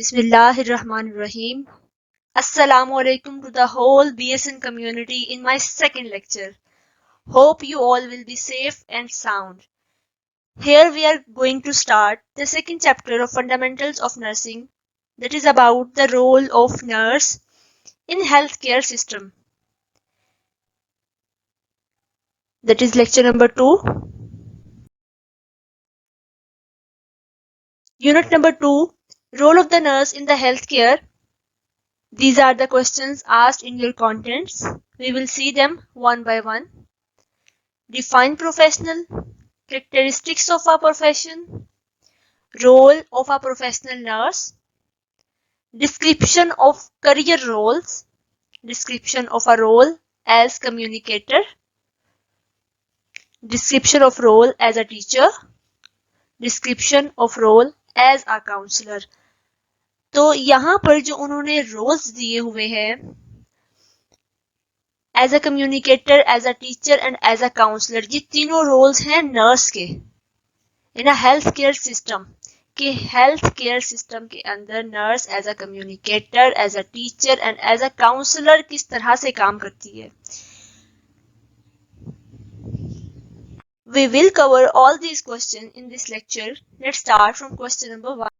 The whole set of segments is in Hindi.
Bismillahirrahmanirrahim. Assalamu alaikum to the whole BSN community in my second lecture. Hope you all will be safe and sound. Here we are going to start the second chapter of Fundamentals of Nursing, that is about the role of nurse in healthcare system. That is lecture number 2. Unit number 2, role of the nurse in the healthcare. These are the questions asked in your contents. We will see them one by one. Define professional, characteristics of a profession, role of a professional nurse, description of career roles, description of a role as communicator, description of role as a teacher, description of role as a counselor. तो यहाँ पर जो उन्होंने रोल्स दिए हुए हैं, as a communicator, as a teacher and as a counsellor, ये तीनों रोल्स हैं नर्स के in a health care system. कि हेल्थ केयर सिस्टम के अंदर nurse as a communicator, as a teacher and as a counsellor किस तरह से काम करती है। We will cover all these questions in this lecture. Let's start from question number 1.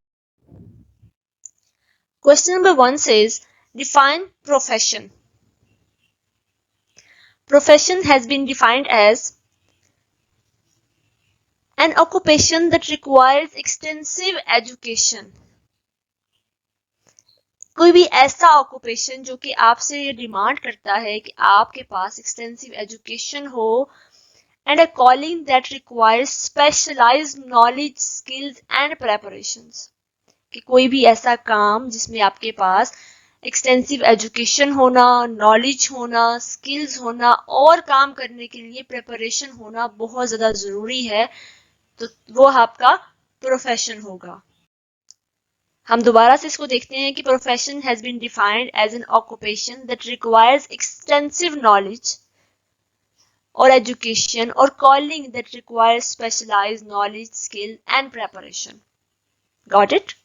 Question number 1 says, define profession. Profession has been defined as an occupation that requires extensive education. कोई भी ऐसा ऑक्यूपेशन जो कि आपसे ये डिमांड करता है कि आपके पास एक्सटेंसिव एजुकेशन हो, and a calling that requires specialised knowledge, skills and preparations. कि कोई भी ऐसा काम जिसमें आपके पास एक्सटेंसिव एजुकेशन होना, नॉलेज होना, स्किल्स होना और काम करने के लिए प्रिपरेशन होना बहुत ज्यादा जरूरी है, तो वो आपका प्रोफेशन होगा। हम दोबारा से इसको देखते हैं कि profession has been defined as an occupation that requires extensive knowledge और एजुकेशन, और calling that requires specialised knowledge, skill and preparation. Got it?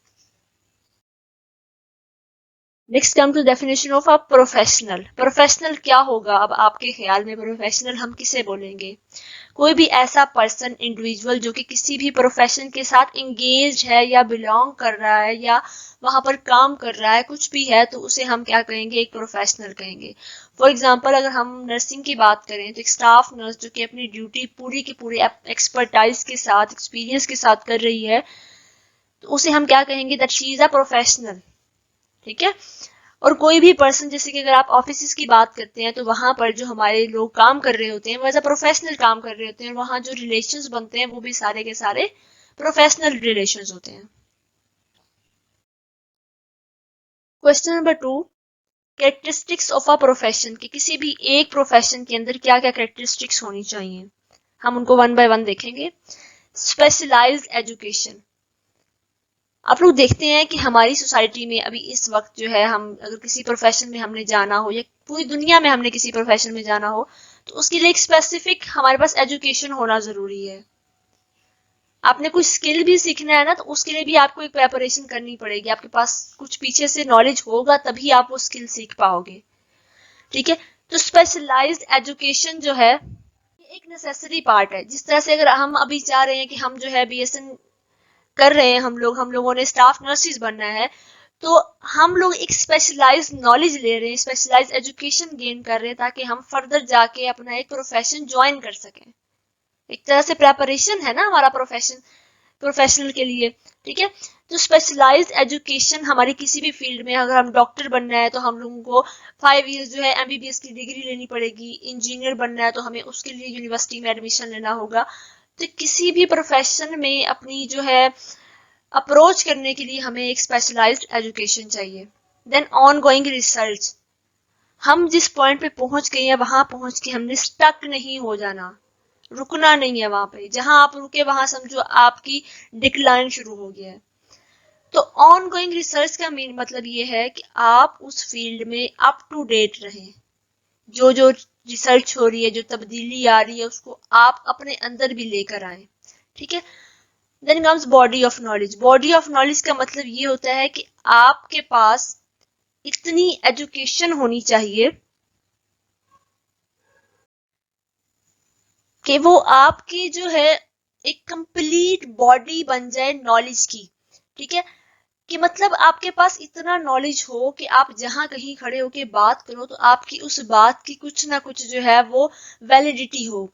Next come to definition of a professional. Professional क्या होगा? अब आपके ख्याल में प्रोफेशनल हम किसे बोलेंगे? कोई भी ऐसा पर्सन, इंडिविजुअल जो कि किसी भी प्रोफेशन के साथ इंगेज है या बिलोंग कर रहा है या वहां पर काम कर रहा है, कुछ भी है, तो उसे हम क्या कहेंगे? एक प्रोफेशनल कहेंगे। फॉर एग्जाम्पल, अगर हम नर्सिंग की बात करें तो एक स्टाफ नर्स जो कि अपनी ड्यूटी पूरी की पूरी एक्सपर्टाइज के साथ, एक्सपीरियंस के साथ कर रही है, तो उसे हम क्या कहेंगे? That she is a professional. ठीक है। और कोई भी पर्सन, जैसे कि अगर आप ऑफिस की बात करते हैं तो वहां पर जो हमारे लोग काम कर रहे होते हैं वो एज अ प्रोफेशनल काम कर रहे होते हैं, और वहां जो रिलेशंस बनते हैं वो भी सारे के सारे प्रोफेशनल रिलेशंस होते हैं। Question number 2, characteristics of a profession. कि किसी भी एक प्रोफेशन के अंदर क्या क्या कैरेक्टरिस्टिक्स होनी चाहिए, हम उनको वन बाय वन देखेंगे। Specialised education. आप लोग देखते हैं कि हमारी सोसाइटी में अभी इस वक्त जो है, हम अगर किसी प्रोफेशन में हमने जाना हो या पूरी दुनिया में हमने किसी प्रोफेशन में जाना हो, तो उसके लिए एक स्पेसिफिक हमारे पास एजुकेशन होना जरूरी है। आपने कुछ स्किल भी सीखना है ना, तो उसके लिए भी आपको एक प्रेपरेशन करनी पड़ेगी। आपके पास कुछ पीछे से नॉलेज होगा तभी आप वो स्किल सीख पाओगे। ठीक है। तो स्पेशलाइज्ड एजुकेशन जो है ये एक नेसेसरी पार्ट है। जिस तरह से अगर हम अभी चाह रहे हैं कि हम जो है बीएसएन कर रहे हैं, हम लोगों ने स्टाफ नर्सेज बनना है, तो हम लोग एक स्पेशलाइज्ड नॉलेज ले रहे हैं, स्पेशलाइज्ड एजुकेशन गेन कर रहे हैं, ताकि हम फर्दर जाके अपना एक प्रोफेशन ज्वाइन कर सकें। एक तरह से प्रेपरेशन है ना हमारा प्रोफेशनल के लिए। ठीक है। तो स्पेशलाइज्ड एजुकेशन हमारी किसी भी फील्ड में, अगर हम डॉक्टर बनना है तो हम लोगों को 5 इयर्स जो है एमबीबीएस की डिग्री लेनी पड़ेगी। इंजीनियर बनना है तो हमें उसके लिए यूनिवर्सिटी में एडमिशन लेना होगा। तो किसी भी प्रोफेशन में अपनी जो है अप्रोच करने के लिए हमें एक स्पेशलाइज्ड एजुकेशन चाहिए। Then ongoing research. हम जिस पॉइंट पे पहुंच गए हैं वहां पहुंच के हमने स्टक नहीं हो जाना, रुकना नहीं है वहां पे। जहां आप रुके वहां समझो आपकी डिक्लाइन शुरू हो गया है। तो ऑन गोइंग रिसर्च का मेन मतलब ये है कि आप उस फील्ड में अप टू डेट रहें। जो जो रिसर्च हो रही है, जो तब्दीली आ रही है, उसको आप अपने अंदर भी लेकर आए। ठीक है। Then comes body of knowledge. Body of knowledge का मतलब ये होता है कि आपके पास इतनी एजुकेशन होनी चाहिए कि वो आपकी जो है एक कंप्लीट बॉडी बन जाए नॉलेज की। ठीक है, कि मतलब आपके पास इतना नॉलेज हो कि आप जहां कहीं खड़े होके बात करो तो आपकी उस बात की कुछ ना कुछ जो है वो वैलिडिटी हो।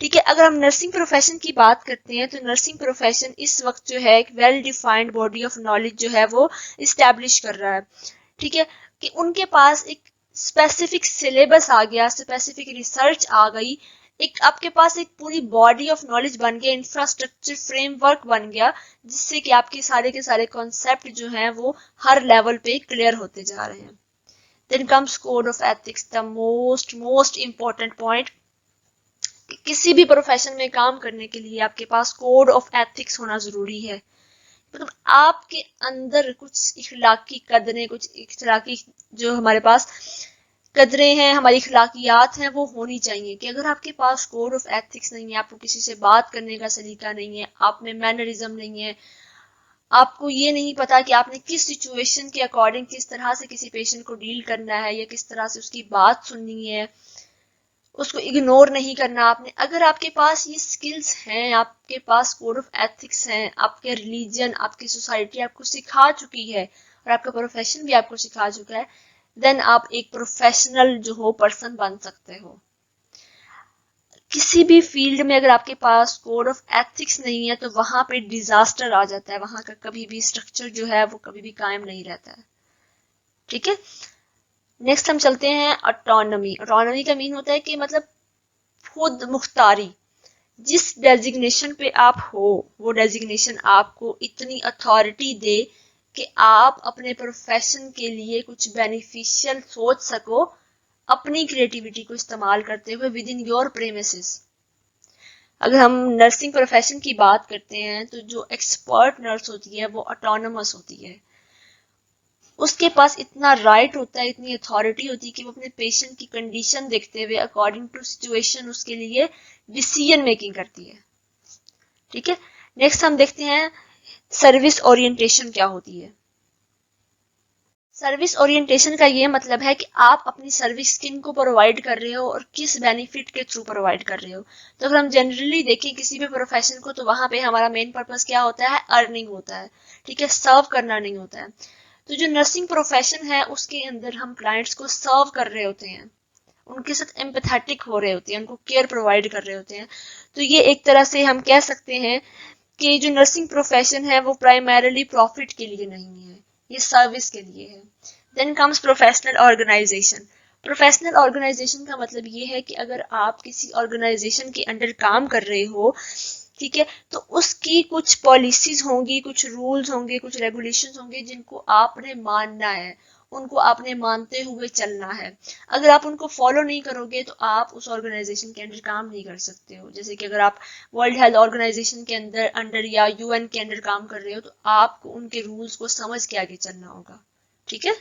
ठीक है, अगर हम नर्सिंग प्रोफेशन की बात करते हैं तो नर्सिंग प्रोफेशन इस वक्त जो है एक well defined body of knowledge जो है वो इस्टेब्लिश कर रहा है। ठीक है, कि उनके पास एक स्पेसिफिक सिलेबस आ गया, स्पेसिफिक रिसर्च आ गई, एक आपके पास एक पूरी बॉडी ऑफ नॉलेज बन गया, इंफ्रास्ट्रक्चर फ्रेमवर्क बन गया, जिससे कि आपके सारे के सारे कॉन्सेप्ट जो हैं वो हर लेवल पे क्लियर होते जा रहे हैं। Then comes code of ethics, the most most important point. किसी भी प्रोफेशन में काम करने के लिए आपके पास कोड ऑफ एथिक्स होना जरूरी है। मतलब आपके अंदर कुछ इखलाकी कदरें, कुछ इखलाकी जो हमारे पास कदरें हैं, हमारी इखलाकियात हैं, वो होनी चाहिए। कि अगर आपके पास कोड ऑफ एथिक्स नहीं है, आपको किसी से बात करने का सलीका नहीं है, आप में मैनरिज्म नहीं है, आपको ये नहीं पता कि आपने किस सिचुएशन के अकॉर्डिंग किस तरह से किसी पेशेंट को डील करना है या किस तरह से उसकी बात सुननी है, उसको इग्नोर नहीं करना आपने। अगर आपके पास ये स्किल्स हैं, आपके पास कोड ऑफ एथिक्स हैं, आपके रिलीजन, आपकी सोसाइटी आपको सिखा चुकी है और आपका प्रोफेशन भी आपको सिखा चुका है, देन आप एक प्रोफेशनल जो हो पर्सन बन सकते हो। किसी भी फील्ड में अगर आपके पास कोड ऑफ एथिक्स नहीं है तो वहां पे डिजास्टर आ जाता है, वहां का कभी भी स्ट्रक्चर जो है वो कभी भी कायम नहीं रहता है। ठीक है, नेक्स्ट हम चलते हैं ऑटोनॉमी। ऑटोनॉमी का मीन होता है कि मतलब खुद मुख्तारी। जिस डेजिग्नेशन पे आप हो वो डेजिग्नेशन आपको इतनी अथॉरिटी दे कि आप अपने प्रोफेशन के लिए कुछ बेनिफिशियल सोच सको, अपनी क्रिएटिविटी को इस्तेमाल करते हुए विद इन योर प्रेमिसेस। अगर हम नर्सिंग प्रोफेशन की बात करते हैं तो जो एक्सपर्ट नर्स होती है वो ऑटोनमस होती है। उसके पास इतना राइट होता है, इतनी अथॉरिटी होती है कि वो अपने पेशेंट की कंडीशन देखते हुए अकॉर्डिंग टू सिचुएशन उसके लिए डिसीजन मेकिंग करती है। ठीक है, नेक्स्ट हम देखते हैं सर्विस ओरिएंटेशन क्या होती है। सर्विस ओरिएंटेशन का ये मतलब है कि आप अपनी सर्विस किन को प्रोवाइड कर रहे हो और किस बेनिफिट के थ्रू प्रोवाइड कर रहे हो। तो अगर हम जनरली देखें किसी भी प्रोफेशन को तो वहां पे हमारा मेन पर्पस क्या होता है, अर्निंग होता है। ठीक है, सर्व करना नहीं होता है। तो जो नर्सिंग प्रोफेशन है उसके अंदर हम क्लाइंट्स को सर्व कर रहे होते हैं, उनके साथ एम्पैथेटिक हो रहे होते हैं, उनको केयर प्रोवाइड कर रहे होते हैं। तो ये एक तरह से हम कह सकते हैं कि जो नर्सिंग प्रोफेशन है वो प्राइमरीली प्रॉफिट के लिए नहीं है, ये सर्विस के लिए है। Then comes professional organisation. Professional organisation का मतलब ये है कि अगर आप किसी ऑर्गेनाइजेशन के अंडर काम कर रहे हो, ठीक है, तो उसकी कुछ पॉलिसीज होंगी, कुछ रूल्स होंगे, कुछ रेगुलेशंस होंगे जिनको आपने मानना है, उनको आपने मानते हुए चलना है। अगर आप उनको फॉलो नहीं करोगे तो आप उस ऑर्गेनाइजेशन के अंडर काम नहीं कर सकते हो। जैसे कि अगर आप वर्ल्ड हेल्थ ऑर्गेनाइजेशन के अंदर अंडर या यूएन के अंडर काम कर रहे हो तो आपको उनके रूल्स को समझ के आगे चलना होगा। ठीक है,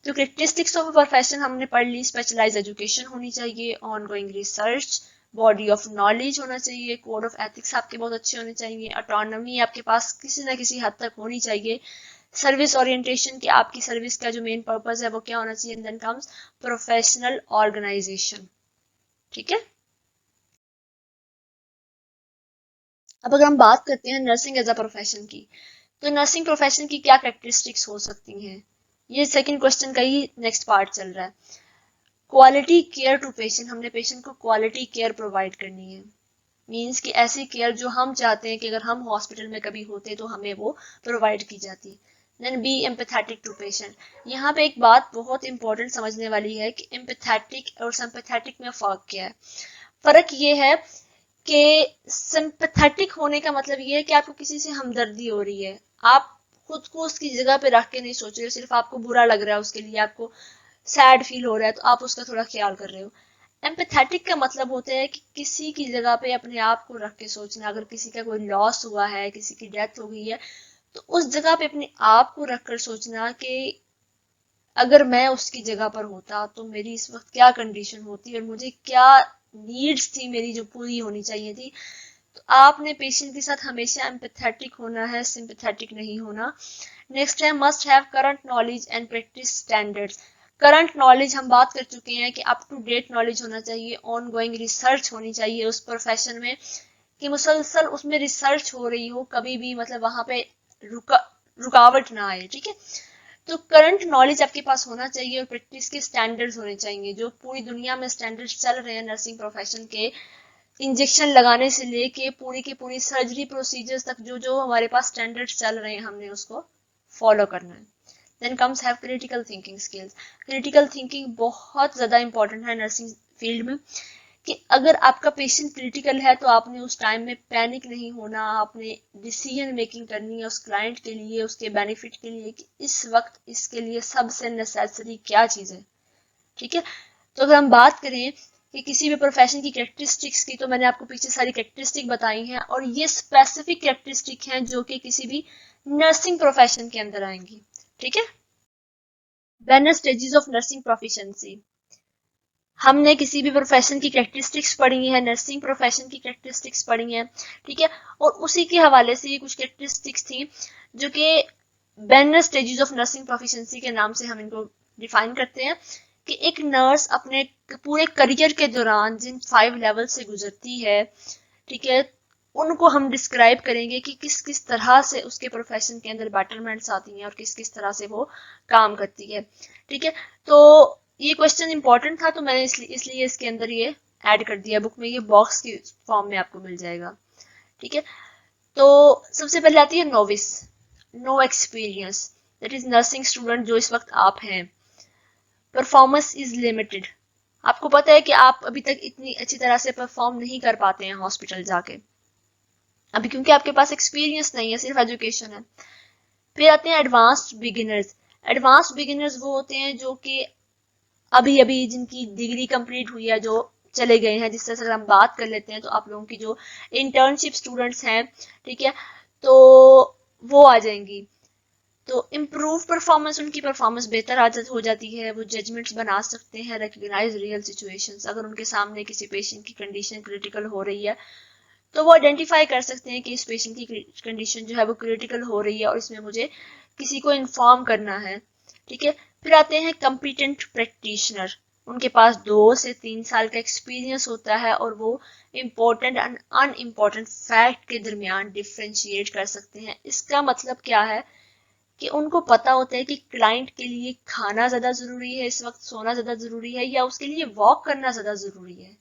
तो करेक्टरिस्टिक्स ऑफ प्रोफेशन हमने पढ़ ली। स्पेशलाइज एजुकेशन होनी चाहिए, ongoing research, body of knowledge होना चाहिए, कोड ऑफ एथिक्स आपके बहुत अच्छे होने चाहिए, ऑटोनॉमी आपके पास किसी ना किसी हद तक होनी चाहिए, सर्विस ओरिएंटेशन की आपकी सर्विस का जो मेन पर्पस है वो क्या होना चाहिए, देन कम्स प्रोफेशनल ऑर्गेनाइजेशन। ठीक है, अब अगर हम बात करते हैं नर्सिंग एज अ प्रोफेशन की, तो नर्सिंग प्रोफेशन की क्या कैरेक्टरिस्टिक्स हो सकती हैं, ये सेकंड क्वेश्चन का ही नेक्स्ट पार्ट चल रहा है। क्वालिटी केयर टू पेशेंट, हमने पेशेंट को क्वालिटी केयर प्रोवाइड करनी है। मीन्स कि ऐसी केयर जो हम चाहते हैं कि अगर हम हॉस्पिटल में कभी होते तो हमें वो प्रोवाइड की जाती। Then be empathetic to patient. यहाँ पे एक बात बहुत इंपॉर्टेंट समझने वाली है कि एम्पैथेटिक और सिंपैथेटिक में फर्क क्या है। फर्क ये है कि सिंपैथेटिक होने का मतलब ये है कि आपको किसी से हमदर्दी हो रही है, आप खुद को उसकी जगह पे रख के नहीं सोच रहे हो, सिर्फ आपको बुरा लग रहा है, उसके लिए आपको सैड फील हो रहा है तो आप उसका थोड़ा ख्याल कर रहे हो। एम्पैथेटिक का मतलब होता है कि किसी की जगह पे अपने आप को रख के सोचना। अगर किसी का कोई लॉस हुआ है, किसी की डेथ हो गई है, तो उस जगह पे अपने आप को रखकर सोचना कि अगर मैं उसकी जगह पर होता तो मेरी इस वक्त क्या कंडीशन होती और मुझे क्या नीड्स थी मेरी जो पूरी होनी चाहिए थी। तो आपने पेशेंट के साथ हमेशा एम्पैथेटिक होना है, सिंपैथेटिक नहीं होना। नेक्स्ट है must have current knowledge and practice standards. Current knowledge हम बात कर चुके हैं कि अप टू डेट नॉलेज होना चाहिए, ऑन गोइंग रिसर्च होनी चाहिए उस प्रोफेशन में, कि मुसलसल उसमें रिसर्च हो रही हो, कभी भी मतलब वहां पे रुकावट ना आए, ठीक है। तो करंट नॉलेज आपके पास होना चाहिए और प्रैक्टिस के स्टैंडर्ड्स होने चाहिए। जो पूरी दुनिया में स्टैंडर्ड्स चल रहे हैं नर्सिंग प्रोफेशन के, इंजेक्शन लगाने से लेके पूरी की पूरी सर्जरी प्रोसीजर्स तक, जो जो हमारे पास स्टैंडर्ड्स चल रहे हैं, हमने उसको फॉलो करना है। Then comes have critical thinking skills. Critical thinking बहुत ज्यादा इंपॉर्टेंट है नर्सिंग फील्ड में, कि अगर आपका पेशेंट क्रिटिकल है तो आपने उस टाइम में पैनिक नहीं होना, आपने डिसीजन मेकिंग करनी है उस क्लाइंट के लिए, उसके बेनिफिट के लिए, कि इस वक्त इसके लिए सबसे नेसेसरी क्या चीज है, ठीक है। तो अगर हम बात करें कि किसी भी प्रोफेशन की कैरेक्टरिस्टिक्स की, तो मैंने आपको पीछे सारी कैरेक्टरिस्टिक बताई हैं, और ये स्पेसिफिक कैरेक्टरिस्टिक हैं जो कि किसी भी नर्सिंग प्रोफेशन के अंदर आएंगी, ठीक है। Various stages of nursing proficiency. हमने किसी भी प्रोफेशन की कैरेक्टरिस्टिक्स पढ़ी है, नर्सिंग प्रोफेशन की कैरेक्टरिस्टिक्स पढ़ी है, ठीक है। और उसी के हवाले से ये कुछ कैरेक्टरिस्टिक्स थी जो कि various stages of nursing proficiency के नाम से हम इनको डिफाइन करते हैं, कि एक नर्स अपने पूरे करियर के दौरान जिन 5 लेवल से गुजरती है, ठीक है, उनको हम डिस्क्राइब करेंगे कि किस किस तरह से उसके प्रोफेशन के अंदर बेटरमेंट्स आती हैं और किस किस तरह से वो काम करती है, ठीक है। तो ये क्वेश्चन इंपॉर्टेंट था, तो मैंने इसलिए इसके अंदर ये ऐड कर दिया बुक में, ये बॉक्स की फॉर्म में आपको मिल जाएगा, ठीक है। तो सबसे पहले आती है novice, no experience, that is nursing student जो इस वक्त आप हैं। परफॉर्मेंस इज लिमिटेड, आपको पता है कि आप अभी तक इतनी अच्छी तरह से परफॉर्म नहीं कर पाते हैं हॉस्पिटल जाके, अभी क्योंकि आपके पास एक्सपीरियंस नहीं है, सिर्फ एजुकेशन है। फिर आते हैं एडवांस्ड बिगिनर्स। एडवांस्ड बिगिनर्स वो होते हैं जो कि अभी अभी जिनकी डिग्री कंप्लीट हुई है, जो चले गए हैं। जिस तरह से हम बात कर लेते हैं तो आप लोगों की जो इंटर्नशिप स्टूडेंट्स हैं, ठीक है, तो वो आ जाएंगी। तो इम्प्रूव परफॉर्मेंस, उनकी परफॉर्मेंस बेहतर आदत हो जाती है, वो जजमेंट्स बना सकते हैं, रिकग्नाइज रियल सिचुएशंस। अगर उनके सामने किसी पेशेंट की कंडीशन क्रिटिकल हो रही है तो वो आइडेंटिफाई कर सकते हैं कि इस पेशेंट की कंडीशन जो है वो क्रिटिकल हो रही है और इसमें मुझे किसी को इन्फॉर्म करना है, ठीक है। फिर आते हैं कम्पिटेंट प्रैक्टिशनर, उनके पास 2 से 3 साल का एक्सपीरियंस होता है और वो इम्पोर्टेंट एंड अनइम्पोर्टेंट फैक्ट के दरमियान डिफ्रेंशिएट कर सकते हैं। इसका मतलब क्या है कि उनको पता होता है कि क्लाइंट के लिए खाना ज्यादा जरूरी है इस वक्त, सोना ज्यादा जरूरी है, या उसके लिए वॉक करना ज्यादा जरूरी है।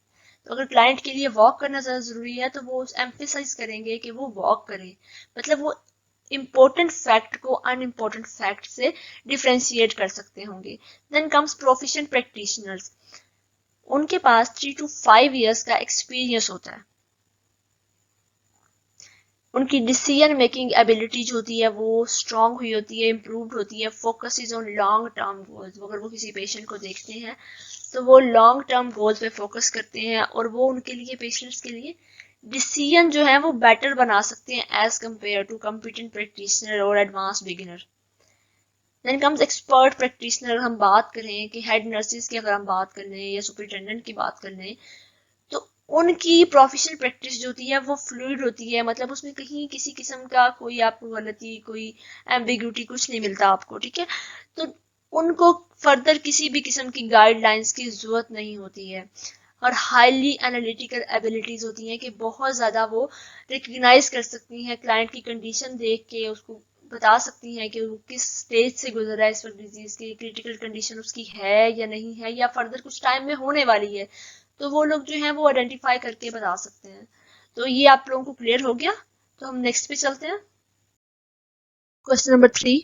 तो अगर क्लाइंट के लिए वॉक करना ज्यादा जरूरी है तो वो एम्फेसाइज करेंगे कि वो वॉक करे, मतलब वो इंपॉर्टेंट फैक्ट को अनइम्पोर्टेंट फैक्ट से डिफ्रेंशिएट कर सकते होंगे। देन कम्स प्रोफिशिएंट प्रैक्टिशनर्स, उनके पास 3 to 5 years का एक्सपीरियंस होता है। उनकी डिसीजन मेकिंग एबिलिटीज होती है वो स्ट्रांग हुई होती है, इम्प्रूव्ड होती है। Focus is on long term goals, अगर वो किसी पेशेंट को देखते हैं तो वो लॉन्ग टर्म गोल्स पे फोकस करते हैं और वो उनके लिए, पेशेंट्स के लिए डिसीजन जो है वो बेटर बना सकते हैं as compare to competent practitioner और advance beginner. Then comes expert practitioner, हम बात करें कि हेड नर्सेज की अगर हम बात कर लें या सुपरिटेंडेंट की बात कर लें, तो उनकी प्रोफेशनल प्रैक्टिस जो होती है वो फ्लूइड होती है, मतलब उसमें कहीं किसी किस्म का कोई आपको गलती, कोई एम्बिग्यूटी कुछ नहीं मिलता आपको, ठीक है। तो उनको फर्दर किसी भी किस्म की गाइडलाइंस की जरूरत नहीं होती है। और हाईली एनालिटिकल एबिलिटीज होती हैं कि बहुत ज्यादा वो रिकग्नाइज कर सकती हैं क्लाइंट की कंडीशन देख के, उसको बता सकती हैं कि वो किस स्टेज से गुजर रहा है इस वक्त, डिजीज की क्रिटिकल कंडीशन उसकी है या नहीं है, या फर्दर कुछ टाइम में होने वाली है, तो वो लोग जो है वो आइडेंटिफाई करके बता सकते हैं। तो ये आप लोगों को क्लियर हो गया, तो हम नेक्स्ट पे चलते हैं। Question number 3,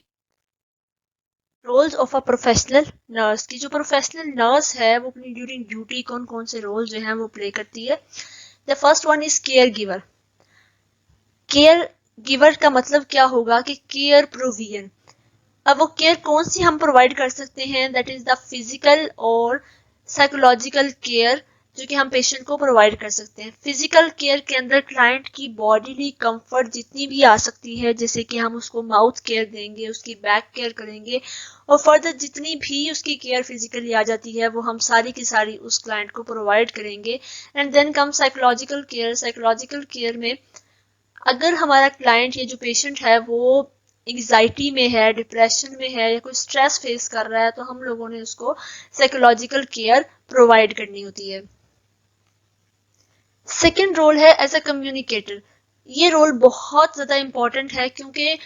roles of a professional nurse. की जो प्रोफेशनल नर्स है वो अपनी ड्यूरिंग ड्यूटी कौन कौन से रोल जो है वो प्ले करती है। The first one is care giver. Care giver का मतलब क्या होगा कि केयर प्रोविजन। अब वो केयर कौन सी हम प्रोवाइड कर सकते हैं, दैट इज द फिजिकल और साइकोलॉजिकल केयर जो कि हम पेशेंट को प्रोवाइड कर सकते हैं। फिजिकल केयर के अंदर क्लाइंट की बॉडीली कंफर्ट जितनी भी आ सकती है, जैसे कि हम उसको माउथ केयर देंगे, उसकी बैक केयर करेंगे और फर्दर जितनी भी उसकी केयर फिजिकली आ जाती है वो हम सारी की सारी उस क्लाइंट को प्रोवाइड करेंगे। And then come psychological care. Psychological care में अगर हमारा क्लाइंट या जो पेशेंट है वो एंग्जाइटी में है, डिप्रेशन में है या कोई स्ट्रेस फेस कर रहा है, तो हम लोगों ने उसको साइकोलॉजिकल केयर प्रोवाइड करनी होती है। सेकेंड रोल है एज अ कम्युनिकेटर। ये रोल बहुत ज्यादा इंपॉर्टेंट है, क्योंकि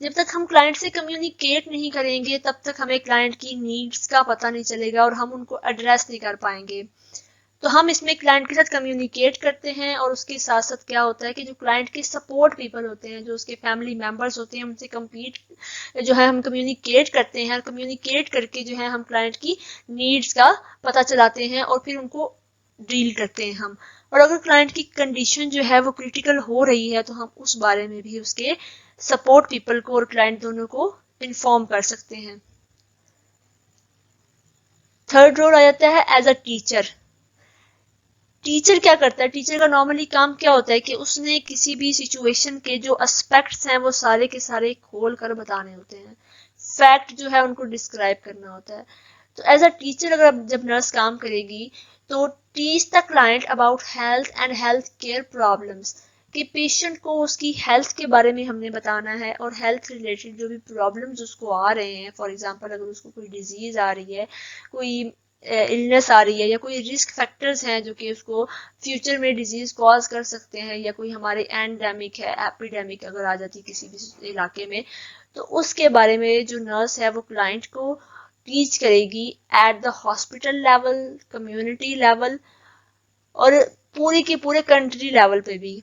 जब तक हम क्लाइंट से कम्युनिकेट नहीं करेंगे तब तक हमें क्लाइंट की नीड्स का पता नहीं चलेगा और हम उनको एड्रेस नहीं कर पाएंगे। तो हम इसमें क्लाइंट के साथ कम्युनिकेट करते हैं और उसके साथ साथ क्या होता है कि जो क्लाइंट के सपोर्ट पीपल होते हैं, जो उसके फैमिली मेंबर्स होते हैं, उनसे कम्पीट जो है हम कम्युनिकेट करते हैं और कम्युनिकेट करके जो है हम क्लाइंट की नीड्स का पता चलाते हैं और फिर उनको डील करते हैं हम। और अगर क्लाइंट की कंडीशन जो है वो क्रिटिकल हो रही है तो हम उस बारे में भी उसके सपोर्ट पीपल को और क्लाइंट दोनों को इन्फॉर्म कर सकते हैं। थर्ड रोल आ जाता है एज अ टीचर। टीचर क्या करता है? टीचर का नॉर्मली काम क्या होता है कि उसने किसी भी सिचुएशन के जो एस्पेक्ट्स हैं वो सारे के सारे खोल कर बताने होते हैं, फैक्ट जो है उनको डिस्क्राइब करना होता है। तो एज अ टीचर अगर जब नर्स काम करेगी तो teach the client about health and health care problems, कि पेशेंट को उसकी हेल्थ के बारे में हमने बताना है और हेल्थ रिलेटेड जो भी प्रॉब्लम्स उसको आ रहे हैं, फॉर एग्जांपल अगर उसको कोई डिजीज आ रही है, कोई इलनेस आ रही है या कोई रिस्क फैक्टर्स हैं जो कि उसको फ्यूचर में डिजीज कॉज कर सकते हैं, या कोई हमारे एंडेमिक है, एपिडेमिक अगर आ जाती है किसी भी इलाके में, तो उसके बारे में जो नर्स है वो क्लाइंट को टीच करेगी at the hospital level, community level और पूरी की पूरे कंट्री लेवल पे भी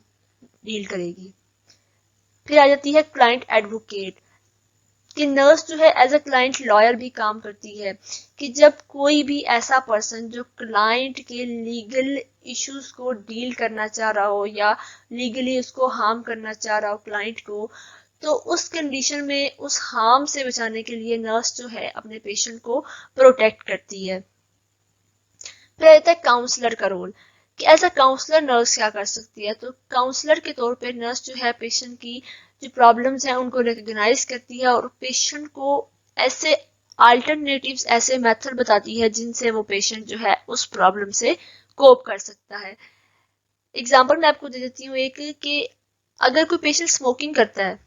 डील करेगी। फिर आ जाती है क्लाइंट एडवोकेट, कि नर्स जो है एज अ क्लाइंट लॉयर भी काम करती है, कि जब कोई भी ऐसा पर्सन जो क्लाइंट के लीगल इश्यूज को डील करना चाह रहा हो या लीगली उसको हार्म करना चाह रहा हो क्लाइंट को, तो उस कंडीशन में उस हार्म से बचाने के लिए नर्स जो है अपने पेशेंट को प्रोटेक्ट करती है। फिर आता है काउंसलर का रोल, कि एज अ काउंसलर नर्स क्या कर सकती है? तो काउंसलर के तौर पे नर्स जो है पेशेंट की जो प्रॉब्लम्स हैं उनको रिकॉग्नाइज करती है और पेशेंट को ऐसे अल्टरनेटिव्स, ऐसे मेथड बताती है जिनसे वो पेशेंट जो है उस प्रॉब्लम से कोप कर सकता है। एग्जाम्पल मैं आपको दे देती हूँ एक, कि अगर कोई पेशेंट स्मोकिंग करता है,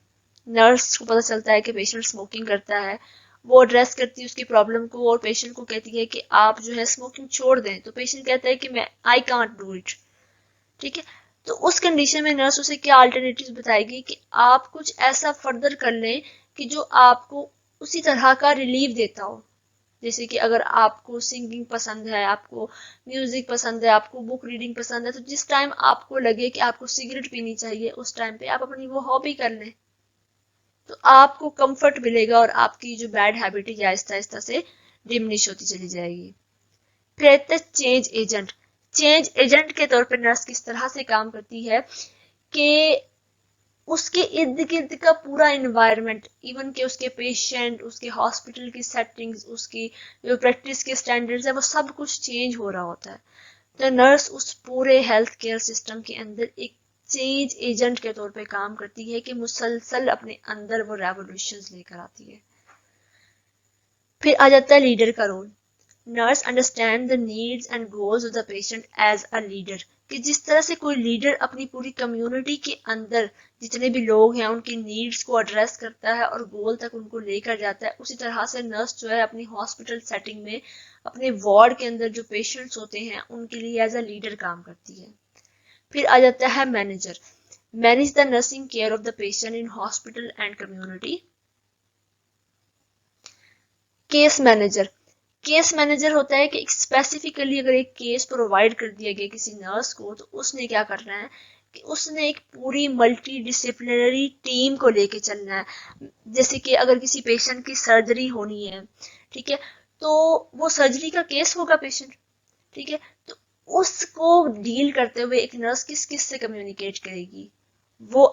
नर्स को पता चलता है कि पेशेंट स्मोकिंग करता है, वो एड्रेस करती है उसकी प्रॉब्लम को और पेशेंट को कहती है कि आप जो है स्मोकिंग छोड़ दें, तो पेशेंट कहता है कि मैं आई कांट डू इट। ठीक है, तो उस कंडीशन में नर्स उसे क्या अल्टरनेटिव बताएगी कि आप कुछ ऐसा फर्दर कर लें कि जो आपको उसी तरह का रिलीफ देता हो। जैसे कि अगर आपको सिंगिंग पसंद है, आपको म्यूजिक पसंद है, आपको बुक रीडिंग पसंद है, तो जिस टाइम आपको लगे कि आपको सिगरेट पीनी चाहिए उस टाइम पे आप अपनी वो हॉबी कर लें, तो आपको कंफर्ट मिलेगा और आपकी जो बैड हैबिट है आहिस्ता आहिस्ता से डिमिनिश होती चली जाएगी। फिर आता है चेंज एजेंट। चेंज एजेंट के तौर पर नर्स किस तरह से काम करती है कि उसके इर्द गिर्द का पूरा इन्वायरमेंट, इवन के उसके पेशेंट, उसके हॉस्पिटल की सेटिंग्स, उसकी जो प्रैक्टिस के स्टैंडर्ड्स है वो सब कुछ चेंज हो रहा होता है। तो नर्स उस पूरे हेल्थ केयर सिस्टम के अंदर एक चेंज एजेंट के तौर पे काम करती है कि मुसलसल अपने अंदर वो रेवोल्यूशंस लेकर आती है। फिर आ जाता है लीडर का role. Nurse understand the needs and goals of the patient as a leader, कि जिस तरह से कोई लीडर अपनी पूरी कम्युनिटी के अंदर जितने भी लोग हैं उनकी नीड्स को एड्रेस करता है और गोल तक उनको लेकर जाता है, उसी तरह से नर्स जो है अपनी हॉस्पिटल सेटिंग में अपने वार्ड के अंदर जो पेशेंट्स होते हैं उनके लिए एज अ लीडर काम करती है। फिर आ जाता है manager. Manage the nursing care of the patient in hospital and community. Case manager. Case manager होता है कि स्पेसिफिकली अगर एक केस प्रोवाइड कर दिया गया किसी नर्स को, तो उसने क्या करना है कि उसने एक पूरी मल्टी डिसिप्लिनरी टीम को लेके चलना है। जैसे कि अगर किसी पेशेंट की सर्जरी होनी है, ठीक है, तो वो सर्जरी का केस होगा पेशेंट, ठीक है, तो उसको डील करते हुए एक नर्स किस किस से कम्युनिकेट करेगी? वो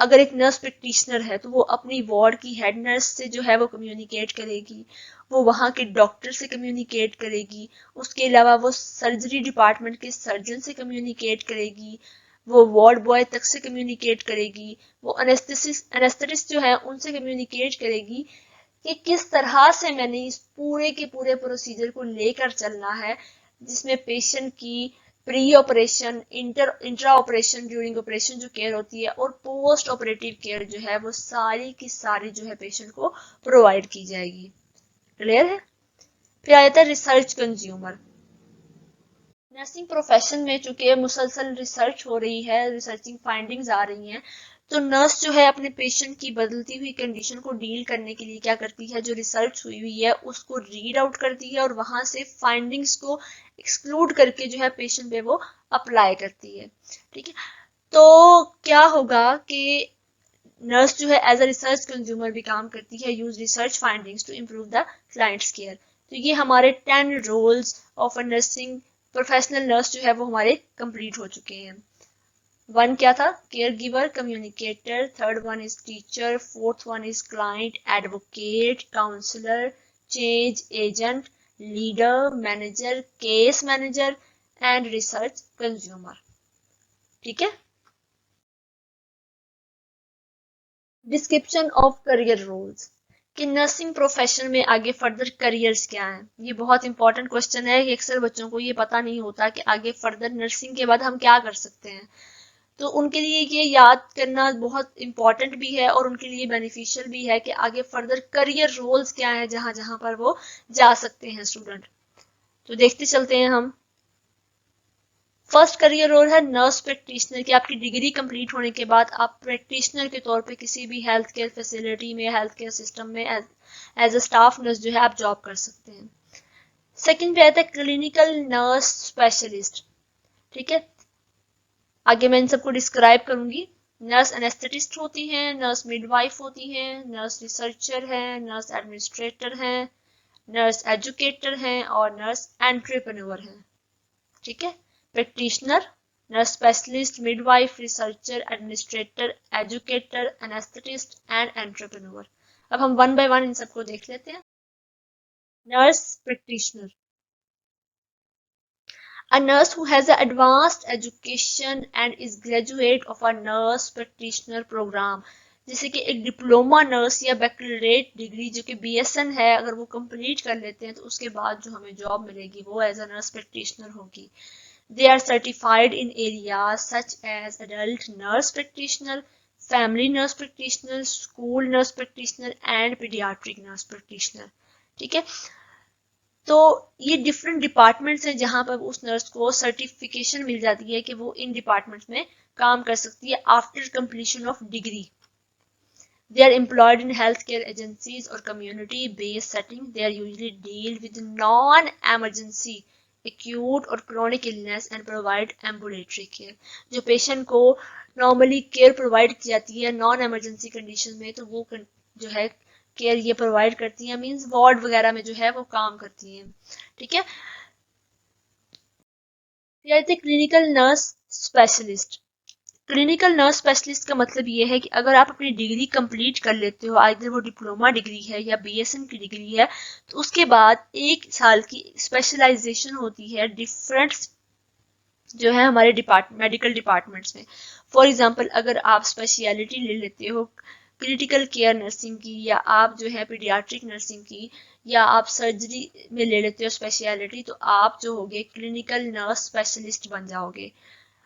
अगर एक नर्स प्रैक्टिशनर है तो वो अपनी वार्ड की हेड नर्स से जो है वो कम्युनिकेट करेगी, वो वहाँ के डॉक्टर से कम्युनिकेट करेगी, उसके अलावा वो सर्जरी डिपार्टमेंट के सर्जन से कम्युनिकेट करेगी, वो वार्ड बॉय तक से कम्युनिकेट करेगी, वो एनेस्थेटिस्ट जो है उनसे कम्युनिकेट करेगी कि किस तरह से मैंने इस पूरे के पूरे प्रोसीजर को लेकर चलना है, जिसमें पेशेंट की pre operation, intra operation, during operation जो केयर होती है और पोस्ट ऑपरेटिव केयर जो है वो सारी की सारी जो है पेशेंट को प्रोवाइड की जाएगी। क्लियर है? फिर आ जाता है रिसर्च कंज्यूमर। नर्सिंग प्रोफेशन में चूंकि मुसलसल रिसर्च हो रही है, रिसर्चिंग फाइंडिंग्स आ रही हैं, तो नर्स जो है अपने पेशेंट की बदलती हुई कंडीशन को डील करने के लिए क्या करती है, जो रिसर्च हुई हुई है उसको रीड आउट करती है और वहां से फाइंडिंग्स को एक्सक्लूड करके जो है पेशेंट पे वो अप्लाई करती है। ठीक है, तो क्या होगा कि नर्स जो है एज अ रिसर्च कंज्यूमर भी काम करती है, use research findings to improve the clients care. तो ये हमारे 10 roles of a nursing professional nurse जो है वो हमारे कंप्लीट हो चुके हैं। वन क्या था? Caregiver, communicator, third one is teacher, fourth one is client advocate, counsellor, change agent, leader, manager, case manager and research consumer. ठीक है, डिस्क्रिप्शन ऑफ करियर रोल्स कि नर्सिंग प्रोफेशन में आगे फर्दर करियर्स क्या हैं। ये बहुत इंपॉर्टेंट क्वेश्चन है कि अक्सर बच्चों को ये पता नहीं होता कि आगे फर्दर नर्सिंग के बाद हम क्या कर सकते हैं। तो उनके लिए ये याद करना बहुत इंपॉर्टेंट भी है और उनके लिए बेनिफिशियल भी है कि आगे फर्दर करियर रोल्स क्या है जहां जहां पर वो जा सकते हैं स्टूडेंट। तो देखते चलते हैं हम। फर्स्ट करियर रोल है नर्स प्रैक्टिशनर की। आपकी डिग्री कंप्लीट होने के बाद आप प्रैक्टिशनर के तौर पे किसी भी हेल्थ केयर फैसिलिटी में, हेल्थ केयर सिस्टम में एज अ स्टाफ नर्स जो है आप जॉब कर सकते हैं। सेकंड पे आता है क्लिनिकल नर्स स्पेशलिस्ट। ठीक है, आगे मैं इन सबको डिस्क्राइब करूंगी। नर्स एनेस्थेटिस्ट होती हैं, नर्स मिडवाइफ होती हैं, नर्स रिसर्चर हैं, नर्स एडमिनिस्ट्रेटर हैं, नर्स एजुकेटर हैं और नर्स एंट्रप्रेन्योर हैं। ठीक है, practitioner, nurse specialist, midwife, researcher, administrator, educator, anaesthetist and entrepreneur. अब हम वन बाय वन इन सबको देख लेते हैं। Nurse practitioner, a nurse who has an advanced education and is graduate of a nurse practitioner program। जैसे कि एक डिप्लोमा नर्स या बैकलरेट डिग्री जो कि बीएसएन है, अगर वो कंप्लीट कर लेते हैं तो उसके बाद जो हमें जॉब मिलेगी वो एज अ नर्स प्रैक्टिशनर होगी। They are certified in areas such as adult nurse practitioner, family nurse practitioner, school nurse practitioner and pediatric nurse practitioner। ठीक है, तो ये डिफरेंट डिपार्टमेंट्स हैं जहां पर उस नर्स को सर्टिफिकेशन मिल जाती है कि वो इन डिपार्टमेंट्स में काम कर सकती है after completion of degree. They are employed in healthcare agencies or community-based setting. They are usually deal with non-emergency, acute और chronic illness and provide ambulatory care। जो पेशेंट को नॉर्मली केयर प्रोवाइड की जाती है नॉन एमरजेंसी कंडीशन में, तो वो जो है केयर ये प्रोवाइड करती हैं, मींस वार्ड वगैरह में जो है वो काम करती हैं। ठीक है, फिर clinical nurse specialist. Clinical nurse specialist का मतलब ये है कि अगर आप अपनी डिग्री कंप्लीट कर लेते हो, आइदर वो डिप्लोमा डिग्री है या बीएसएन की डिग्री है, तो उसके बाद 1 साल की स्पेशलाइजेशन होती है डिफरेंट जो है हमारे मेडिकल डिपार्टमेंट्स में। फॉर एग्जांपल, अगर आप स्पेशलिटी ले लेते हो क्रिटिकल केयर नर्सिंग की, या आप जो है पीडियाट्रिक नर्सिंग की, या आप सर्जरी में ले लेते हो स्पेशलिटी, तो आप जो होगे क्लिनिकल नर्स स्पेशलिस्ट बन जाओगे।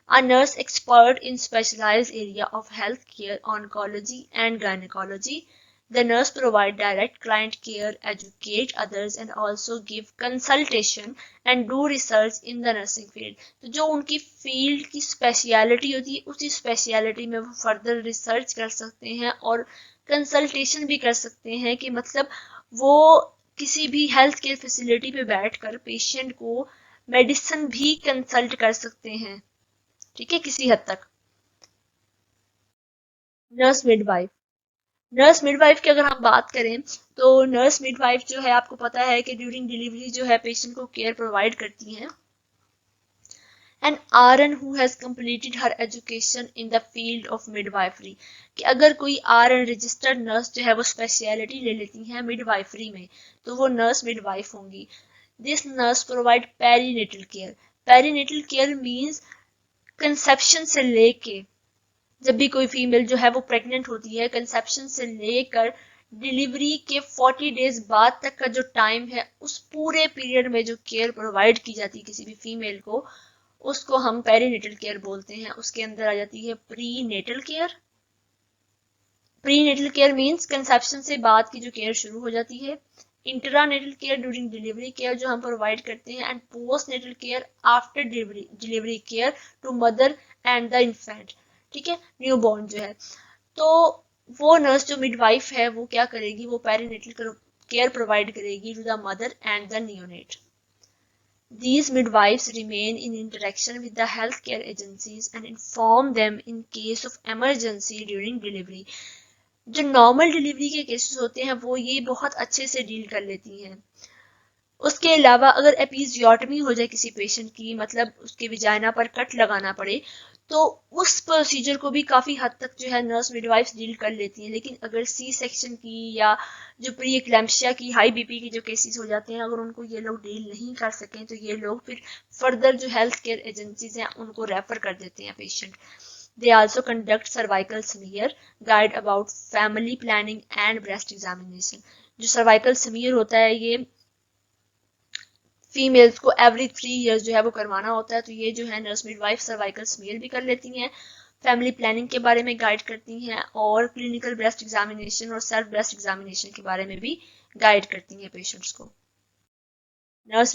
A nurse expert in specialized area of healthcare, oncology and gynecology. The nurse provide direct client care, educate others and also give consultation and do research in the nursing field। तो जो उनकी फील्ड की स्पेशलिटी होती है उसी स्पेशलिटी में वो फर्दर रिसर्च कर सकते हैं और कंसल्टेशन भी कर सकते हैं, कि मतलब वो किसी भी हेल्थ केयर फैसिलिटी पे बैठकर पेशेंट को मेडिसिन भी कंसल्ट कर सकते हैं। ठीक है, किसी हद तक। नर्स मिडवाइफ, नर्स मिडवाइफ की अगर हम बात करें तो नर्स मिडवाइफ जो है आपको पता है कि ड्यूरिंग डिलीवरी जो है पेशेंट को केयर प्रोवाइड करती हैं। And RN who has completed her education in the field of midwifery, कि अगर कोई RN रजिस्टर्ड नर्स जो है वो स्पेशलिटी ले लेती है मिडवाइफरी में तो वो नर्स मिडवाइफ होंगी। This nurse provide perinatal care. Perinatal care means conception से लेके जब भी कोई फीमेल जो है वो प्रेग्नेंट होती है, कंसेप्शन से लेकर डिलीवरी के 40 डेज बाद तक का जो टाइम है, उस पूरे पीरियड में जो केयर प्रोवाइड की जाती है किसी भी फीमेल को, उसको हम पेरीनेटल केयर बोलते हैं। उसके अंदर आ जाती है prenatal care. Prenatal care means conception से बाद की जो केयर शुरू हो जाती है। Intranatal care during delivery care जो हम प्रोवाइड करते हैं, and postnatal care after delivery care to mother and the infant. ठीक है, न्यू बॉर्न जो है। तो वो नर्स जो मिडवाइफ है वो क्या करेगी, वो पेरीनेटल केयर प्रोवाइड करेगी to the mother and the neonate. These midwives remain in interaction with the healthcare agencies and inform them in case of emergency during delivery. जो नॉर्मल डिलीवरी के केसेस होते हैं वो ये बहुत अच्छे से डील कर लेती हैं। उसके अलावा अगर एपिजियोटमी हो जाए किसी पेशेंट की, मतलब उसके विजाइना पर कट लगाना पड़े, तो उस प्रोसीजर को भी काफी हद तक जो है नर्स मिडवाइफ्स डील कर लेती हैं। लेकिन अगर सी सेक्शन की या जो प्री एक्लैम्पशिया की हाई बीपी की जो केसेस हो जाते हैं, अगर उनको ये लोग डील नहीं कर सकें तो ये लोग फिर फर्दर जो हेल्थ केयर एजेंसीज हैं उनको रेफर कर देते हैं patient. They also conduct cervical smear, guide about family planning and breast examination. जो cervical smear होता है ये फीमेल्स को एवरी 3 ईयर्स जो है वो करवाना होता है। तो ये जो है नर्स मिडवाइफ सर्वाइकल स्मीयर भी कर लेती हैं, फैमिली प्लानिंग के बारे में गाइड करती हैं, और क्लिनिकल ब्रेस्ट एग्जामिनेशन और सेल्फ ब्रेस्ट एग्जामिनेशन के बारे में भी गाइड करती हैं पेशेंट्स को। Nurse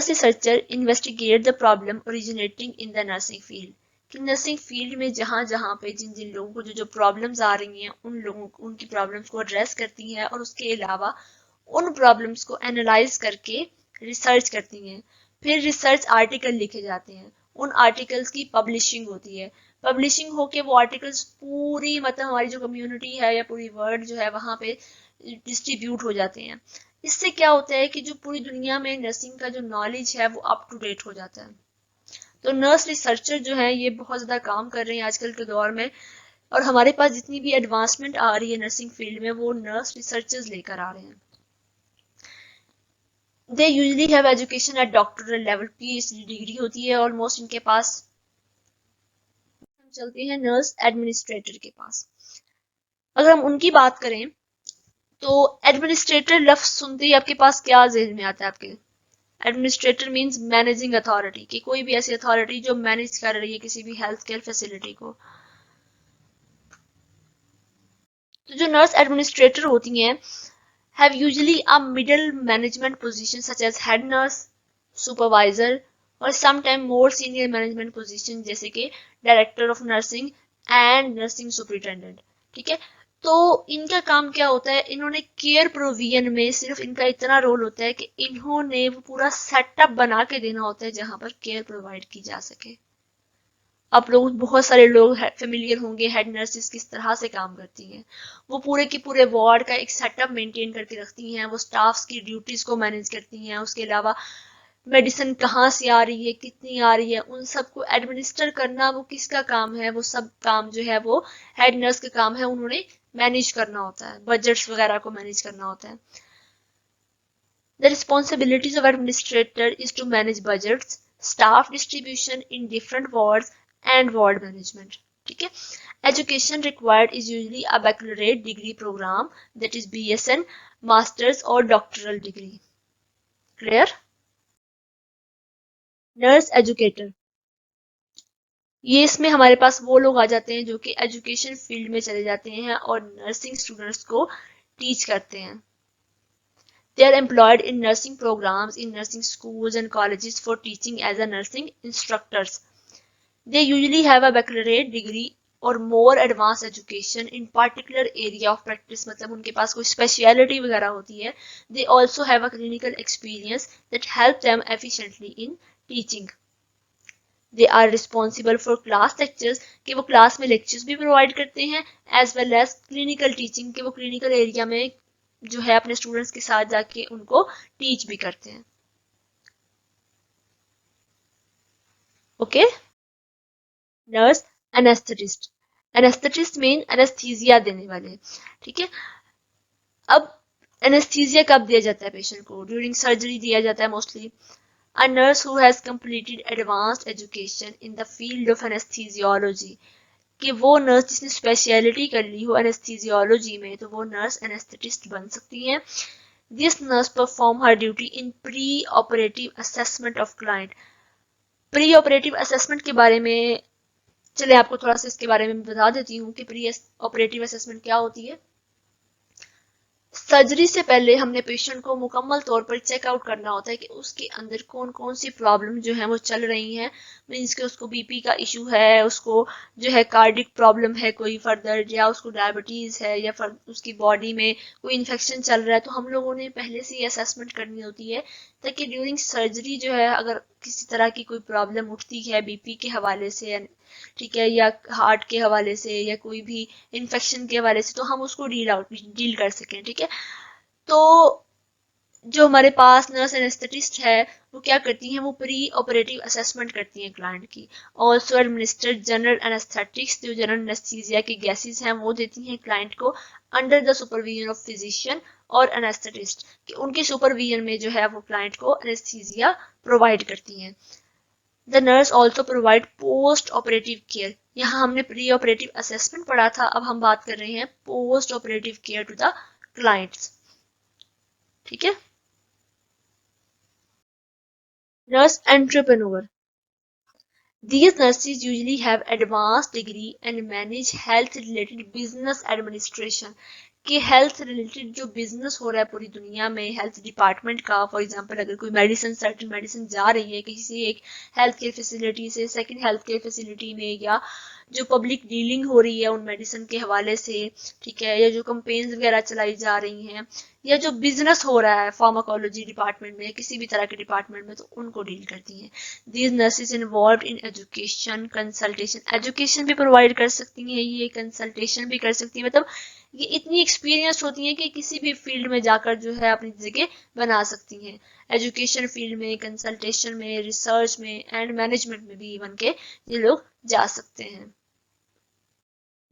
researcher investigate the problem originating in the nursing field, कि नर्सिंग फील्ड में जहां जहां पे जिन जिन लोगों को जो जो प्रॉब्लम्स आ रही हैं उन लोगों को उनकी प्रॉब्लम्स को एड्रेस करती हैं, और उसके अलावा उन प्रॉब्लम्स को एनालाइज करके रिसर्च करती हैं। फिर रिसर्च आर्टिकल लिखे जाते हैं, उन आर्टिकल्स की पब्लिशिंग होती है। पब्लिशिंग होके वो आर्टिकल्स पूरी मतलब हमारी जो कम्युनिटी है या पूरी वर्ल्ड जो है वहां पे डिस्ट्रीब्यूट हो जाते हैं। इससे क्या होता है कि जो पूरी दुनिया में नर्सिंग का जो नॉलेज है वो अप टू डेट हो जाता है। तो नर्स रिसर्चर जो है ये बहुत ज्यादा काम कर रहे हैं आजकल के दौर में, और हमारे पास जितनी भी एडवांसमेंट आ रही है नर्सिंग फील्ड में वो नर्स रिसर्चर्स लेकर आ रहे हैं। They usually have education at doctoral level, PhD degree होती है ऑलमोस्ट इनके पास। हम चलते हैं नर्स एडमिनिस्ट्रेटर के पास। अगर हम उनकी बात करें तो एडमिनिस्ट्रेटर लफ्ज सुनते ही आपके पास क्या ज़हन में आता है आपके? एडमिनिस्ट्रेटर मींस मैनेजिंग अथॉरिटी, कि कोई भी ऐसी अथॉरिटी जो मैनेज कर रही है किसी भी हेल्थ केयर फैसिलिटी को। तो जो नर्स एडमिनिस्ट्रेटर होती हैं have usually a middle management position such as head nurse, supervisor और sometime more senior management position जैसे कि director of nursing and nursing superintendent। ठीक है, तो इनका काम क्या होता है, इन्होंने केयर प्रोविजन में सिर्फ इनका इतना रोल होता है कि इन्होंने वो पूरा सेटअप बना के देना होता है जहां पर केयर प्रोवाइड की जा सके। आप लोग बहुत सारे लोग फेमिलियर होंगे हेड नर्सेस किस तरह से काम करती हैं। वो पूरे के पूरे वार्ड का एक सेटअप मेंटेन करके रखती हैं, वो स्टाफ्स की ड्यूटीज को मैनेज करती हैं, उसके अलावा मेडिसिन कहाँ से आ रही है कितनी आ रही है उन सबको एडमिनिस्टर करना वो किसका काम है, वो सब काम जो है वो हेड नर्स का काम है। उन्होंने मैनेज करना होता है, बजट्स वगैरह को मैनेज करना होता है। The responsibilities of administrator is to manage budgets, staff distribution in different wards and ward management. ठीक है, education required is usually a baccalaureate degree program, that is BSN, masters or doctoral degree. Clear? Nurse educator, ये इसमें हमारे पास वो लोग आ जाते हैं जो कि एजुकेशन फील्ड में चले जाते हैं और नर्सिंग स्टूडेंट्स को टीच करते हैं। They are employed in nursing programs in nursing schools and colleges for teaching as a nursing instructors. They usually have a baccalaureate degree or more advanced education in particular area of practice, मतलब उनके पास कोई speciality वगैरह होती है। They also have a clinical experience that help them efficiently in teaching. They are responsible for class lectures, कि वो क्लास में lectures भी provide करते हैं, as well as clinical teaching, कि वो clinical area में जो है अपने स्टूडेंट्स के साथ जाके उनको टीच भी करते हैं। Okay. Nurse anaesthetist, anaesthetist mean anaesthesia देने वाले, ठीक है। अब एनेस्थीसिया कब दिया जाता है पेशेंट को? ड्यूरिंग सर्जरी दिया जाता है mostly. A nurse who has completed advanced education in the field of anesthesiology, कि वो नर्स जिसने स्पेशलिटी कर ली हो एनेस्थीसियोलॉजी में, तो वो नर्स एनेस्थेटिस्ट बन सकती है। This nurse perform her duty in pre operative assessment of client. Pre operative assessment के बारे में चले आपको थोड़ा सा इसके बारे में बता देती हूँ कि प्री ऑपरेटिव असेसमेंट क्या होती है। सर्जरी से पहले हमने पेशेंट को मुकम्मल तौर पर चेकआउट करना होता है कि उसके अंदर कौन कौन सी प्रॉब्लम जो है वो चल रही हैं। मीन्स कि उसको बीपी का इशू है, उसको जो है कार्डिक प्रॉब्लम है कोई फर्दर, या उसको डायबिटीज है, या उसकी बॉडी में कोई इन्फेक्शन चल रहा है। तो हम लोगों ने पहले से ही असेसमेंट करनी होती है ताकि ड्यूरिंग सर्जरी जो है अगर किसी तरह की कोई प्रॉब्लम उठती है बीपी के हवाले से, ठीक है, या हार्ट के हवाले से, या कोई भी इन्फेक्शन के हवाले से, तो हम उसको डील कर सकें, ठीक है। तो जो हमारे पास नर्स एनेस्थेटिस्ट है वो क्या करती हैं, वो प्री ऑपरेटिव असेसमेंट करती हैं क्लाइंट की। ऑल्सो एडमिनिस्टर जनरल एनेस्थेटिक्स, जो जनरल एनेस्थीसिया की गैसेस हैं वो देती हैं क्लाइंट को under the supervision of physician और एनेस्थेटिस्ट, कि उनके सुपरविजन में जो है वो क्लाइंट को एनेस्थीसिया प्रोवाइड करती हैं। The nurse also provide post operative care. यहाँ हमने प्री ऑपरेटिव असेसमेंट पढ़ा था, अब हम बात कर रहे हैं postoperative care to the clients, ठीक है। Nurse entrepreneur, these nurses usually have advanced degree and manage health related business administration, कि हेल्थ रिलेटेड जो बिजनेस हो रहा है पूरी दुनिया में हेल्थ डिपार्टमेंट का, फॉर एग्जांपल अगर कोई मेडिसिन सर्टेन मेडिसिन जा रही है किसी एक हेल्थ केयर फैसिलिटी से सेकंड हेल्थ केयर फैसिलिटी में, या जो पब्लिक डीलिंग हो रही है उन मेडिसिन के हवाले से, ठीक है, या जो कंपेन्स वगैरह चलाई जा रही हैं, या जो बिजनेस हो रहा है फार्माकोलॉजी डिपार्टमेंट में, किसी भी तरह के डिपार्टमेंट में, तो उनको डील करती हैं। These nurses involve in education consultation, education भी प्रोवाइड कर सकती हैं ये, कंसल्टेशन भी कर सकती हैं, मतलब ये इतनी एक्सपीरियंस होती हैं कि किसी भी फील्ड में जाकर जो है अपनी जगह बना सकती हैं। एजुकेशन फील्ड में, कंसल्टेशन में, रिसर्च में एंड मैनेजमेंट में भी इवन के ये लोग जा सकते हैं।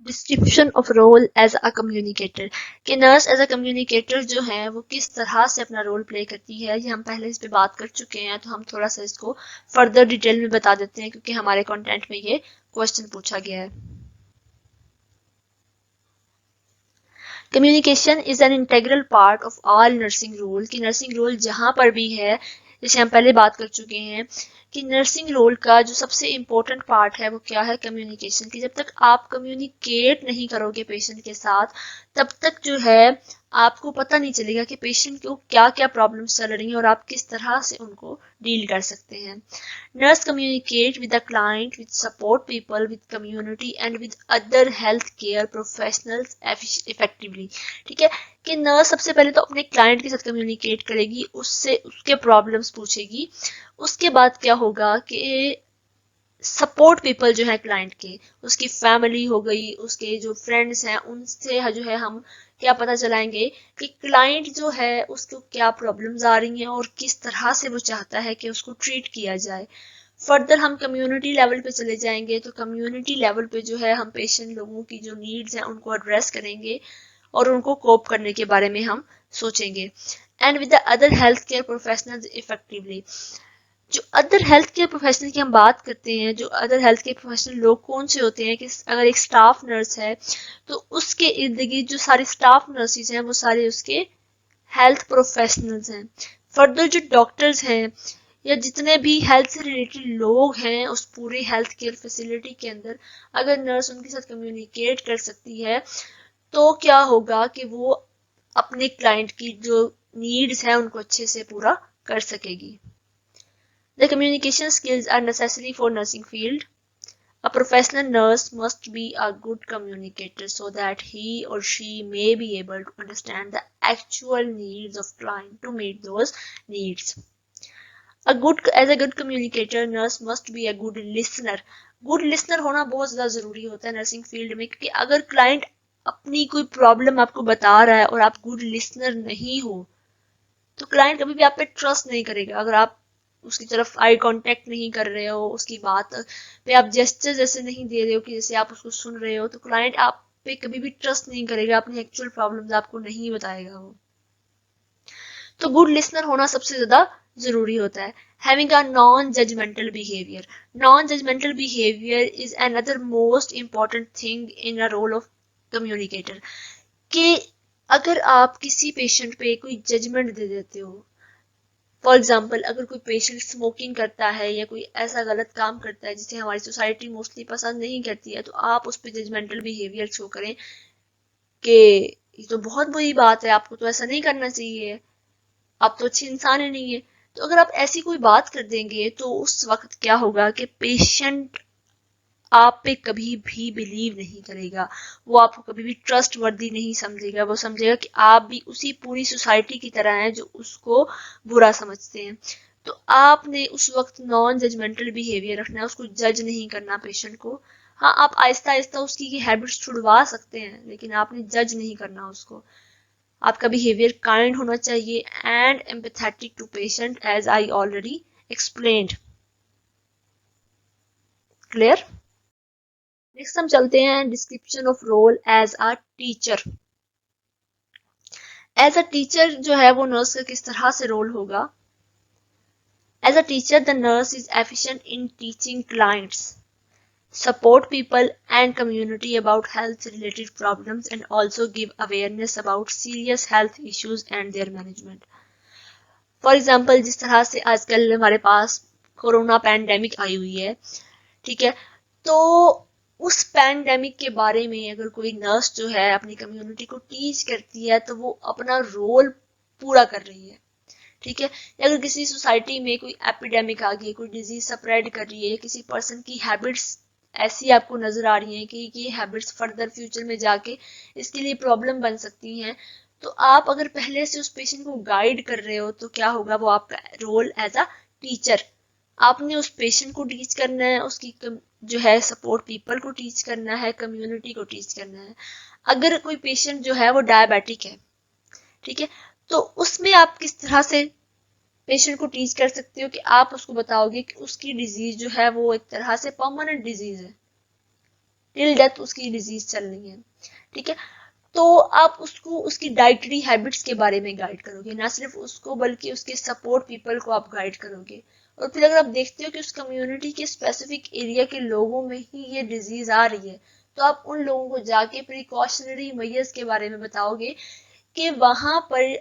Description of role as a communicator, कि नर्स एज अ कम्युनिकेटर जो है वो किस तरह से अपना रोल प्ले करती है, ये हम पहले इस पे बात कर चुके हैं, तो हम थोड़ा सा इसको फर्दर डिटेल में बता देते हैं क्योंकि हमारे कंटेंट में ये क्वेश्चन पूछा गया है। Communication is an integral part of all nursing role, कि नर्सिंग रोल जहां पर भी है, जैसे हम पहले बात कर चुके हैं कि नर्सिंग रोल का जो सबसे इम्पोर्टेंट पार्ट है वो क्या है, कम्युनिकेशन की। जब तक आप कम्युनिकेट नहीं करोगे पेशेंट के साथ तब तक जो है आपको पता नहीं चलेगा कि पेशेंट को क्या क्या प्रॉब्लम्स चल रही हैं और आप किस तरह से उनको डील कर सकते हैं। Nurse communicate with the client, with support people, with community and with other health care professionals effectively, ठीक है। कि नर्स सबसे पहले तो अपने क्लाइंट के साथ कम्युनिकेट करेगी, उससे उसके प्रॉब्लम्स पूछेगी, उसके बाद क्या होगा कि सपोर्ट पीपल जो है क्लाइंट के, उसकी फैमिली हो गई, उसके जो फ्रेंड्स हैं, उनसे जो है हम क्या पता चलाएंगे कि क्लाइंट जो है उसको क्या प्रॉब्लम्स आ रही हैं और किस तरह से वो चाहता है कि उसको ट्रीट किया जाए। फर्दर हम कम्युनिटी लेवल पे चले जाएंगे, तो कम्युनिटी लेवल पे जो है हम पेशेंट लोगों की जो नीड्स हैं उनको एड्रेस करेंगे और उनको कोप करने के बारे में हम सोचेंगे। And with the other health care professionals effectively, जो अदर हेल्थ केयर प्रोफेशनल की हम बात करते हैं, जो अदर हेल्थ केयर प्रोफेशनल लोग कौन से होते हैं कि अगर एक स्टाफ नर्स है तो उसके इर्द गिर्द जो सारे स्टाफ नर्सेज हैं वो सारे उसके हेल्थ प्रोफेशनल्स हैं। फर्दर जो डॉक्टर्स हैं या जितने भी हेल्थ से रिलेटेड लोग हैं उस पूरे हेल्थ केयर फैसिलिटी के अंदर, अगर नर्स उनके साथ कम्युनिकेट कर सकती है तो क्या होगा कि वो अपने क्लाइंट की जो नीड्स हैं उनको अच्छे से पूरा कर सकेगी। The communication skills are necessary for nursing field. A professional nurse must be a good communicator so that he or she may be able to understand the actual needs of client to meet those needs. As a good communicator, nurse must be a good listener. Good listener होना बहुत ज़्यादा ज़रूरी होता है नर्सिंग फील्ड में, क्योंकि अगर क्लाइंट अपनी कोई प्रॉब्लम आपको बता रहा है और आप गुड लिसनर नहीं हो तो क्लाइंट कभी भी आप पे ट्रस्ट नहीं करेगा। अगर आप उसकी तरफ आई कांटेक्ट नहीं कर रहे हो, उसकी बात पे आप जेस्चर जैसे नहीं दे रहे हो कि जैसे आप उसको सुन रहे हो, तो क्लाइंट आप पे कभी भी ट्रस्ट नहीं करेगा, अपनी एक्चुअल प्रॉब्लम्स आपको नहीं बताएगा वो। तो गुड लिसनर होना सबसे ज्यादा जरूरी होता है। Having a non judgemental behaviour, non judgemental behaviour is another most important thing in a role of communicator. कि अगर आप किसी पेशेंट पे कोई जजमेंट दे देते हो, फॉर एग्जाम्पल अगर कोई पेशेंट स्मोकिंग करता है या कोई ऐसा गलत काम करता है जिसे हमारी सोसाइटी मोस्टली पसंद नहीं करती है, तो आप उस पर जजमेंटल बिहेवियर शो करें कि ये तो बहुत बुरी बात है, आपको तो ऐसा नहीं करना चाहिए, आप तो अच्छे इंसान ही नहीं है। तो अगर आप ऐसी कोई बात कर देंगे तो उस वक्त क्या होगा कि पेशेंट आप पे कभी भी बिलीव नहीं करेगा, वो आपको कभी भी ट्रस्ट वर्दी नहीं समझेगा, वो समझेगा कि आप भी उसी पूरी सोसाइटी की तरह हैं जो उसको बुरा समझते हैं। तो आपने उस वक्त नॉन जजमेंटल बिहेवियर रखना है, उसको जज नहीं करना पेशेंट को। हाँ, आप आहिस्ता आहिस्ता उसकी हैबिट्स छुड़वा सकते हैं, लेकिन आपने जज नहीं करना उसको। आपका बिहेवियर काइंड होना चाहिए and empathetic to patient, as I already explained. Clear? Next हम चलते हैं description of role as a teacher. As a teacher जो है वो नर्स का किस तरह से रोल होगा? As a teacher the nurse is efficient in teaching clients, support people and community about health related problems, and also give awareness about serious health issues and their management. For example जिस तरह से आजकल हमारे पास कोरोना पैंडेमिक आई हुई है, ठीक है, तो उस पैंडेमिक के बारे में अगर कोई नर्स जो है अपनी कम्युनिटी को टीच करती है तो वो अपना रोल पूरा कर रही है। ठीक है, अगर किसी सोसाइटी में कोई एपिडेमिक आ गई, कोई डिजीज स्प्रेड कर रही है, किसी पर्सन की हैबिट्स ऐसी आपको नजर आ रही है कि ये हैबिट्स फर्दर फ्यूचर में जाके इसके लिए प्रॉब्लम बन सकती हैं, तो आप अगर पहले से उस पेशेंट को गाइड कर रहे हो तो क्या होगा, वो आपका रोल एज अ टीचर। आपने उस पेशेंट को टीच करना है, उसकी जो है सपोर्ट पीपल को टीच करना है, कम्युनिटी को टीच करना है। अगर कोई पेशेंट जो है वो डायबिटिक है, ठीक है, तो उसमें आप किस तरह से पेशेंट को टीच कर सकते हो कि आप उसको बताओगे कि उसकी डिजीज जो है वो एक तरह से परमानेंट डिजीज है, टिल डेथ उसकी डिजीज चल रही है। ठीक है, तो आप उसको उसकी डाइटरी हैबिट्स के बारे में गाइड करोगे, ना सिर्फ उसको बल्कि उसके सपोर्ट पीपल को आप गाइड करोगे। और फिर अगर आप देखते हो कि उस कम्युनिटी के स्पेसिफिक एरिया के लोगों में ही ये डिजीज आ रही है, तो आप उन लोगों को जाके प्रिकॉशनरी मेजर्स के बारे में बताओगे कि वहां पर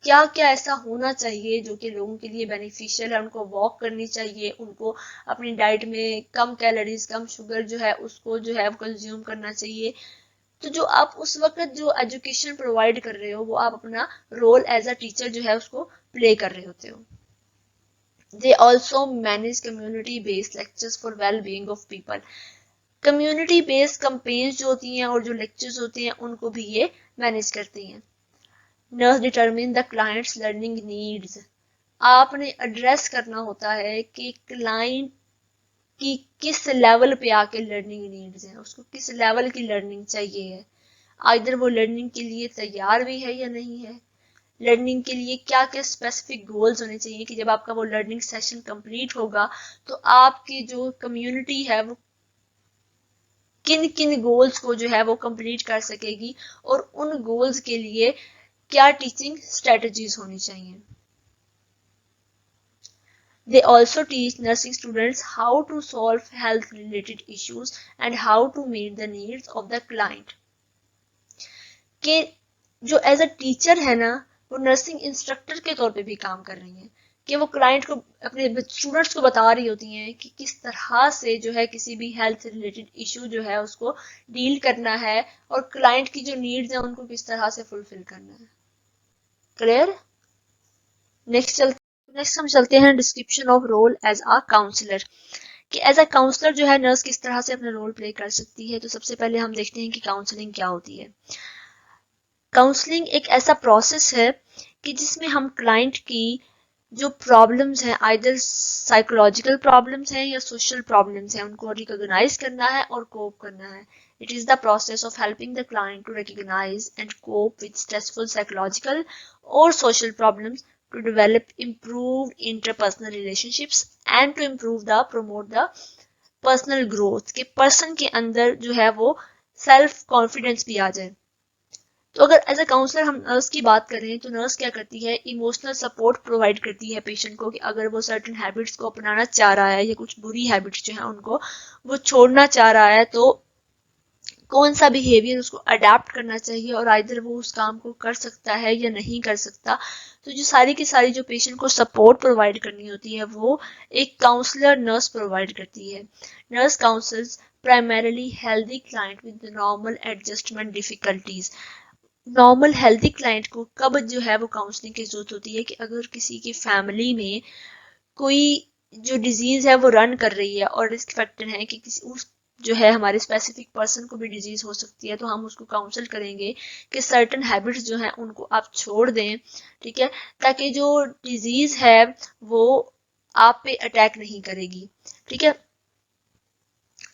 क्या क्या ऐसा होना चाहिए जो कि लोगों के लिए बेनिफिशियल है। उनको वॉक करनी चाहिए, उनको अपनी डाइट में कम कैलोरीज कम शुगर जो है उसको जो है कंज्यूम करना चाहिए। तो जो आप उस वक्त जो एजुकेशन प्रोवाइड कर रहे हो वो आप अपना रोल एज अ टीचर जो है उसको प्ले कर रहे होते हो। They also manage community based lectures for well being of people. Community based companies जो होती हैं और जो लेक्चर्स होते हैं उनको भी ये मैनेज करती हैं। Nurse determine the clients learning needs. आपने एड्रेस करना होता है कि क्लाइंट की किस लेवल पे आके लर्निंग नीड्स है, उसको किस लेवल की लर्निंग चाहिए है, आइदर वो लर्निंग के लिए तैयार भी है या नहीं है, लर्निंग के लिए क्या क्या स्पेसिफिक गोल्स होने चाहिए कि जब आपका वो लर्निंग सेशन कंप्लीट होगा तो आपकी जो कम्युनिटी है वो किन किन गोल्स को जो है वो कंप्लीट कर सकेगी, और उन गोल्स के लिए क्या टीचिंग स्ट्रेटजीज होनी चाहिए। They also teach nursing students how to solve health related issues and how to meet the needs of the client. कि जो एज अ टीचर है ना, वो नर्सिंग इंस्ट्रक्टर के तौर पे भी काम कर रही हैं कि वो क्लाइंट को अपने स्टूडेंट्स को बता रही होती हैं कि किस तरह से जो है किसी भी हेल्थ रिलेटेड इशू जो है उसको डील करना है, और क्लाइंट की जो नीड्स है उनको किस तरह से फुलफिल करना है। क्लियर? नेक्स्ट हम चलते हैं description of role as a counsellor. कि एज अ काउंसलर जो है नर्स किस तरह से अपना रोल प्ले कर सकती है। तो सबसे पहले हम देखते हैं कि काउंसलिंग क्या होती है। काउंसलिंग एक ऐसा प्रोसेस है कि जिसमें हम क्लाइंट की जो प्रॉब्लम्स हैं, आइदर साइकोलॉजिकल प्रॉब्लम्स हैं या सोशल प्रॉब्लम्स हैं, उनको रिकॉग्नाइज करना है और कोप करना है। It is the process of helping the client to recognize and cope with stressful psychological और social problems to develop improved interpersonal relationships and to promote the personal growth, कि पर्सन के अंदर जो है वो सेल्फ कॉन्फिडेंस भी आ जाए। तो अगर एज अ काउंसलर हम नर्स की बात करें तो नर्स क्या करती है, इमोशनल सपोर्ट प्रोवाइड करती है पेशेंट को, कि अगर वो सर्टेन हैबिट्स को अपनाना चाह रहा है या कुछ बुरी हैबिट्स जो है उनको वो छोड़ना चाह रहा है, तो कौन सा बिहेवियर उसको अडेप्ट करना चाहिए और आइदर वो उस काम को कर सकता है या नहीं कर सकता। तो जो सारी की सारी जो पेशेंट को सपोर्ट प्रोवाइड करनी होती है वो एक काउंसलर नर्स प्रोवाइड करती है। Nurse councils primarily healthy client with normal adjustment difficulties. Normal healthy client को कब जो है वो काउंसलिंग की जरूरत होती है, कि अगर किसी की फैमिली में कोई जो डिजीज है वो रन कर रही है और रिस्क फैक्टर है कि किसी उस जो है हमारे स्पेसिफिक पर्सन को भी डिजीज हो सकती है, तो हम उसको काउंसल करेंगे कि सर्टन हैबिट्स जो हैं उनको आप छोड़ दें, ठीक है, ताकि जो डिजीज है वो आप पे अटैक नहीं करेगी, ठीक है।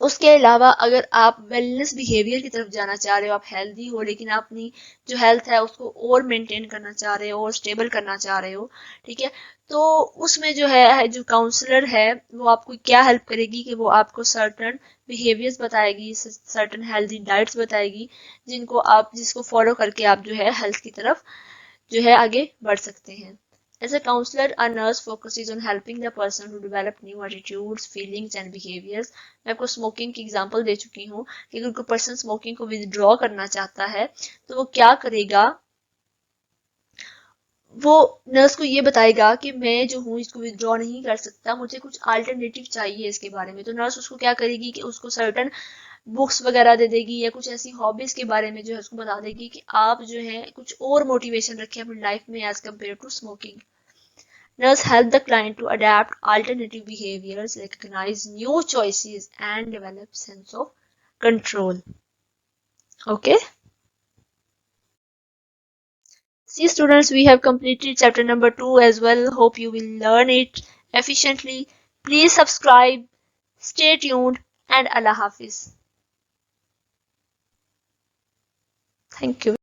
उसके अलावा अगर आप वेलनेस बिहेवियर की तरफ जाना चाह रहे हो, आप हेल्दी हो लेकिन आप अपनी जो हेल्थ है उसको और मेंटेन करना चाह रहे हो और स्टेबल करना चाह रहे हो, ठीक है, तो उसमें जो है जो काउंसलर है वो आपको क्या हेल्प करेगी, कि वो आपको सर्टन बिहेवियर्स बताएगी, सर्टन हेल्दी डाइट्स बताएगी, जिसको फॉलो करके आप जो है हेल्थ की तरफ जो है आगे बढ़ सकते हैं। As a counselor, a nurse focuses on helping the person to develop new attitudes, feelings and behaviors. मैं आपको स्मोकिंग की एग्जांपल दे चुकी हूँ कि अगर कोई पर्सन स्मोकिंग को विदड्रॉ करना चाहता है तो वो क्या करेगा, वो नर्स को ये बताएगा कि मैं जो हूँ इसको विदड्रॉ नहीं कर सकता, मुझे कुछ अल्टरनेटिव चाहिए इसके बारे में। तो नर्स उसको क्या करेगी कि उसको सर्टन बुक्स वगैरह दे देगी या कुछ ऐसी हॉबीज के बारे में जो है उसको बता देगी कि आप जो है कुछ और मोटिवेशन रखें अपनी लाइफ में as compare to smoking. Nurse help the client to adapt alternative behaviors, recognize new choices, and develop sense of control. Okay. See students, we have completed chapter number 2 as well. Hope you will learn it efficiently. Please subscribe, stay tuned, and Allah Hafiz. Thank you.